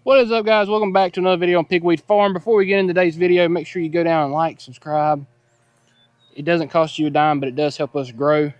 What is up, guys? Welcome back to another video on Pigweed Farm. Before we get into today's video, make sure you go down and like, subscribe. It doesn't cost you a dime, but it does help us grow,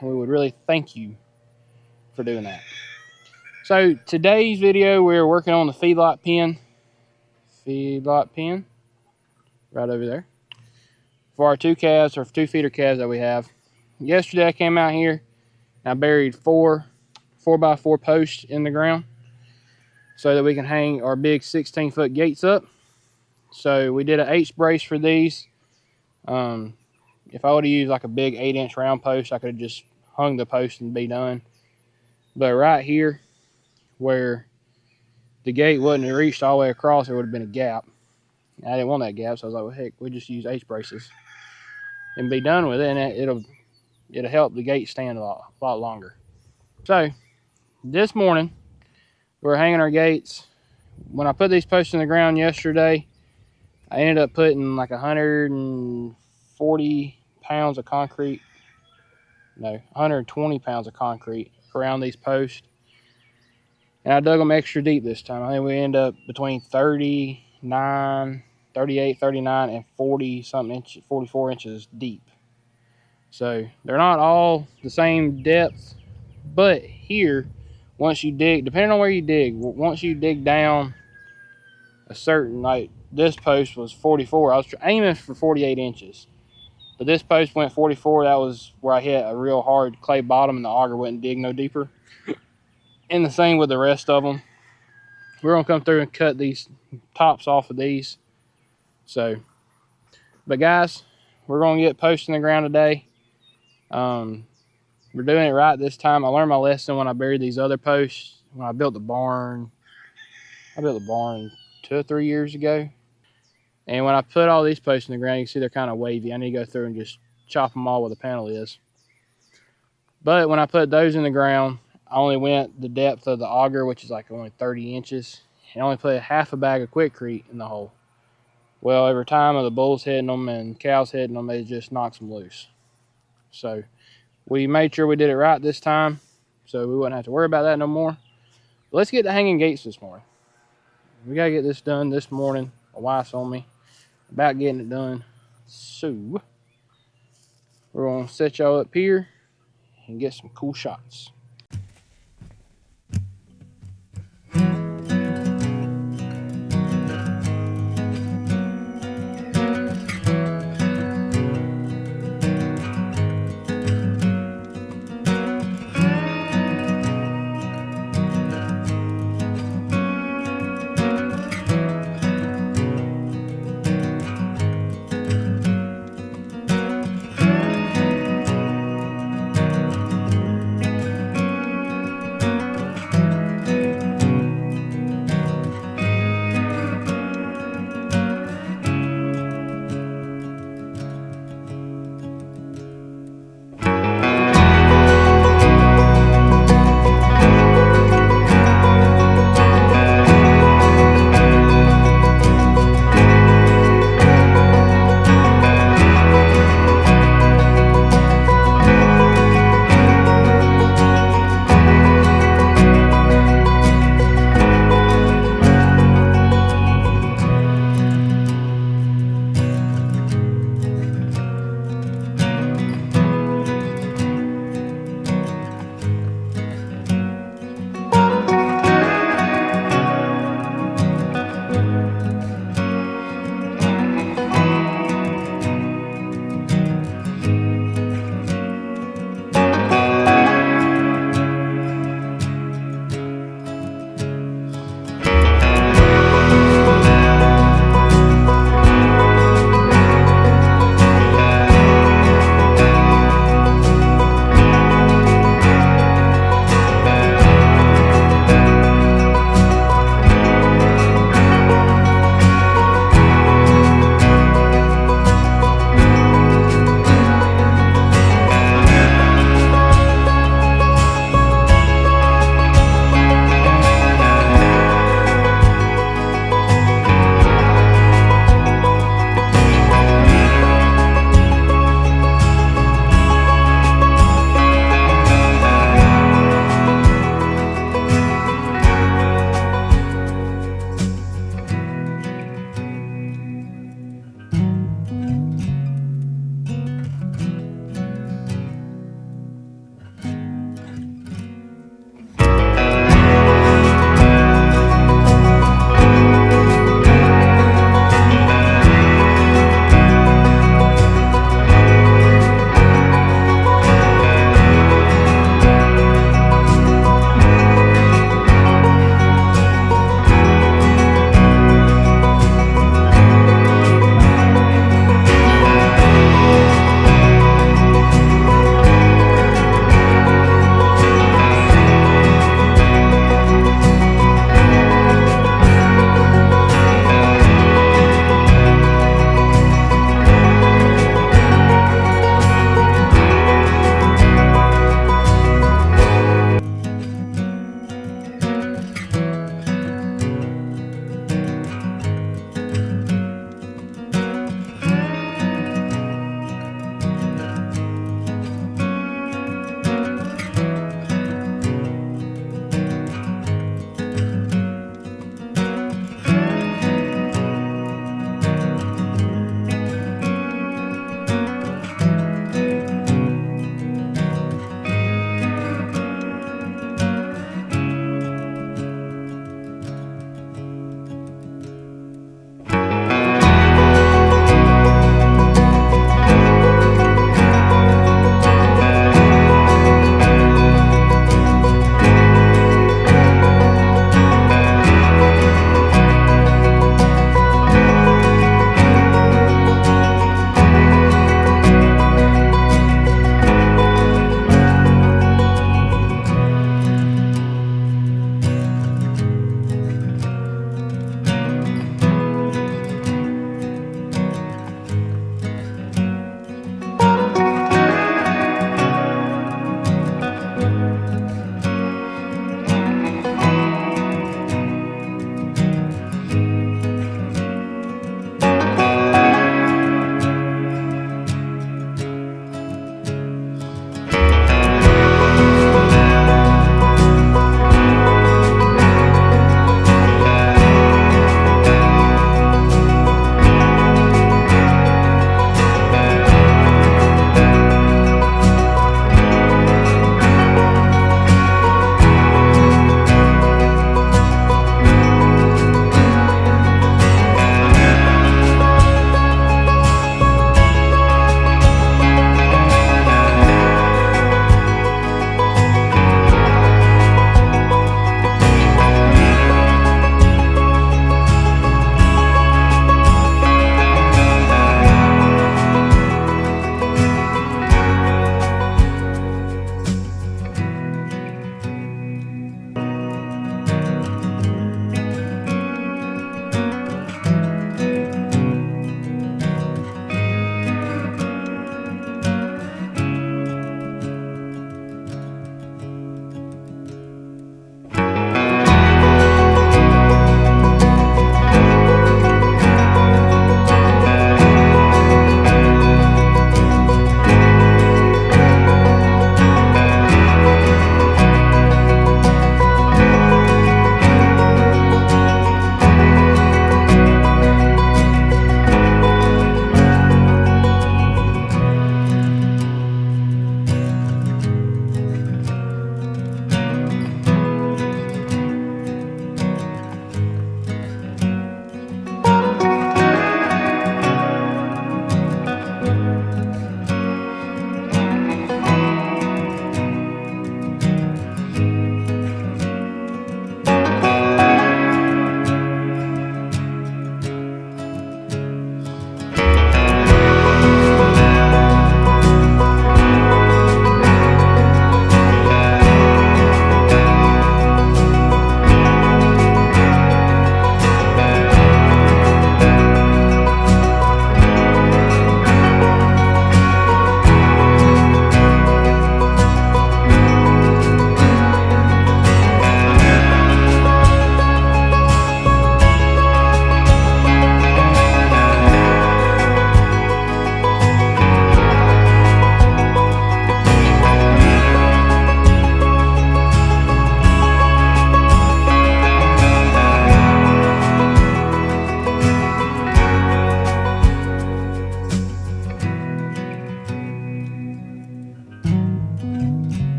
and we would really thank you for doing that. So today's video, we're working on the feedlot pen. Feedlot pen, right over there, for our two calves, or two feeder calves that we have. Yesterday I came out here and I buried four 4x4 posts in the ground so that we can hang our big 16-foot gates up. So we did an H brace for these. If I would have used like a big 8-inch round post, I could have just hung the post and be done. But right here, where the gate wouldn't have reached all the way across, there would have been a gap. I didn't want that gap, so I was like, well, heck, we just use H braces and be done with it, and it'll help the gate stand a lot longer. So this morning, we're hanging our gates. When I put these posts in the ground yesterday, I ended up putting like 140 pounds of concrete, no, 120 pounds of concrete around these posts. And I dug them extra deep this time. I think we end up between 38, 39, and 40-something inches, 44 inches deep. So they're not all the same depth, but here, once you dig, depending on where you dig, once you dig down a certain, like this post was 44. I was aiming for 48 inches, but this post went 44. That was where I hit a real hard clay bottom and the auger wouldn't dig no deeper. And the same with the rest of them. We're gonna come through and cut these tops off of these. So, but guys, we're gonna get posts in the ground today. We're doing it right this time. I learned my lesson when I buried these other posts. When I built the barn, 2 or 3 years ago. And when I put all these posts in the ground, you can see they're kind of wavy. I need to go through and just chop them all where the panel is. But when I put those in the ground, I only went the depth of the auger, which is like only 30 inches. And I only put half a bag of Quikrete in the hole. Well, over time of the bulls hitting them and cows hitting them, they just knocks them loose. So we made sure we did it right this time, so we wouldn't have to worry about that no more. But let's get to hanging gates this morning. We gotta get this done this morning. My wife's on me about getting it done. So we're gonna set y'all up here and get some cool shots.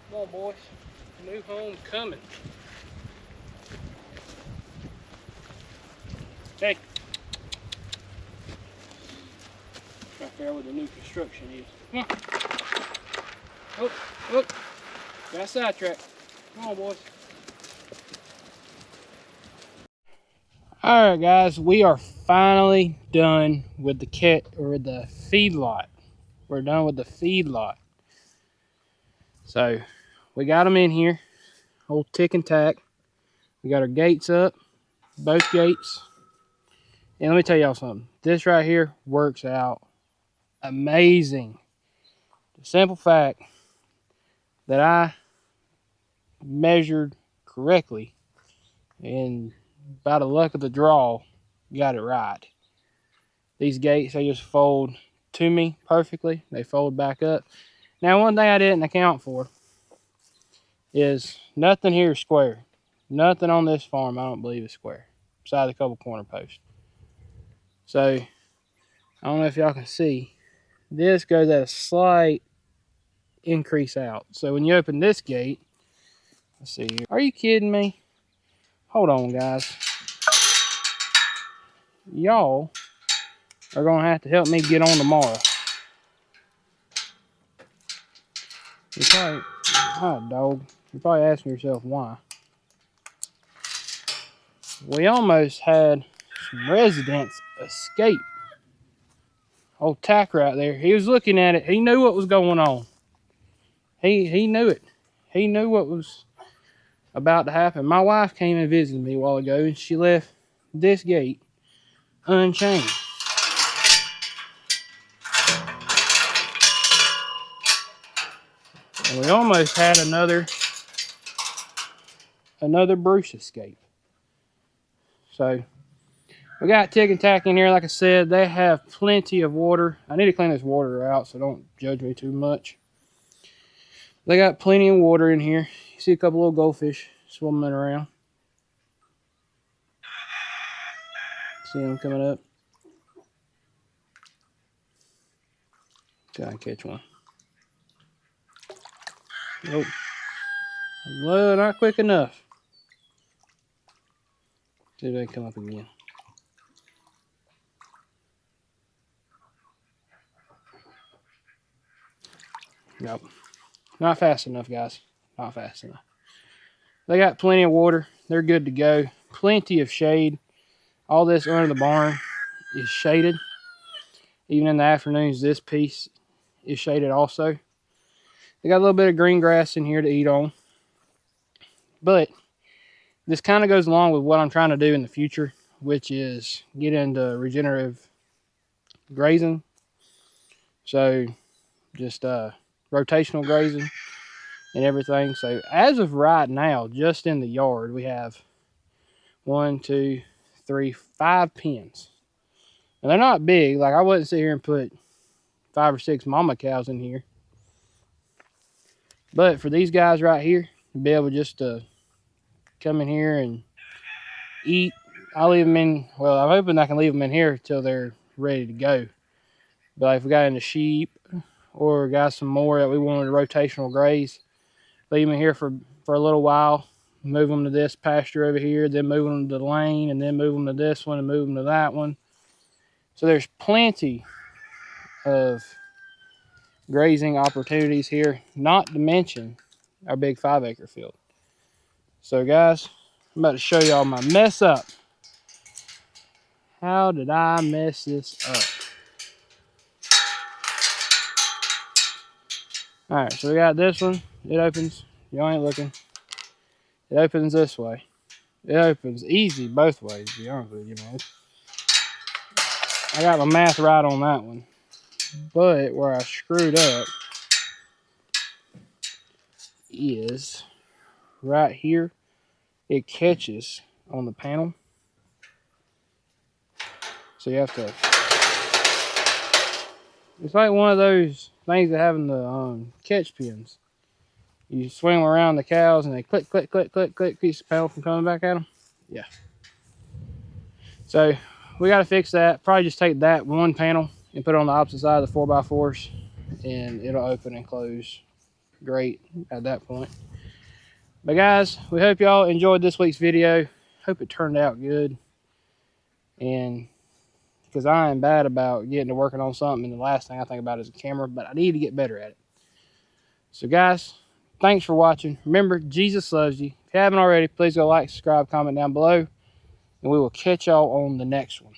Come on, boys. New home coming. Hey. Right there where the new construction is. Come on. Oh, oh. Got sidetracked. Come on, boys. Alright guys, we are finally done with the feedlot. We're done with the feedlot. So we got them in here, old tick and tack. We got our gates up, both gates. And let me tell y'all something. This right here works out amazing. The simple fact that I measured correctly and by the luck of the draw, got it right. These gates, they just fold to me perfectly. They fold back up. Now, one thing I didn't account for is nothing here is square. Nothing on this farm, I don't believe, is square, besides a couple corner posts. So, I don't know if y'all can see. This goes at a slight increase out. So, when you open this gate, let's see here. Are you kidding me? Hold on, guys. Y'all are going to have to help me get on tomorrow. You're probably, oh, dog. You're probably asking yourself why. We almost had some residents escape. Old Tack right there. He was looking at it. He knew what was going on. He knew it. He knew what was about to happen. My wife came and visited me a while ago, and she left this gate unchained. And we almost had another Bruce escape. So we got tick and tack in here. Like I said, they have plenty of water. I need to clean this water out, so don't judge me too much. They got plenty of water in here. You see a couple little goldfish swimming around. See them coming up. Try and catch one. Nope. Well, not quick enough. See if they come up again. Nope. Not fast enough, guys. Not fast enough. They got plenty of water. They're good to go. Plenty of shade. All this under the barn is shaded. Even in the afternoons, this piece is shaded also. They got a little bit of green grass in here to eat on. But this kind of goes along with what I'm trying to do in the future, which is get into regenerative grazing. So just rotational grazing and everything. So as of right now, just in the yard, we have 1, 2, 3, 5 pens. And they're not big. Like, I wouldn't sit here and put 5 or 6 mama cows in here. But for these guys right here to be able just to come in here and eat, I leave them in. Well, I'm hoping I can leave them in here till they're ready to go. But if we got into sheep or got some more that we wanted to rotational graze, leave them in here for a little while, move them to this pasture over here, then move them to the lane, and then move them to this one and move them to that one. So there's plenty of grazing opportunities here, not to mention our big 5-acre field. So guys, I'm about to show y'all my mess up. How did I mess this up? Alright, so we got this one. It opens. Y'all ain't looking. It opens this way. It opens easy both ways, to be honest with you, man. I got my math right on that one. But where I screwed up is right here. It catches on the panel. So you have to, it's like one of those things that have in the catch pins. You swing them around the cows and they click, click, click, click, click, keeps the panel from coming back at them. Yeah. So we got to fix that. Probably just take that one panel and put it on the opposite side of the 4x4s, and it'll open and close great at that point. But guys, we hope y'all enjoyed this week's video. Hope it turned out good. And because I am bad about getting to working on something, and the last thing I think about is a camera, but I need to get better at it. So guys, thanks for watching. Remember, Jesus loves you. If you haven't already, please go like, subscribe, comment down below, and we will catch y'all on the next one.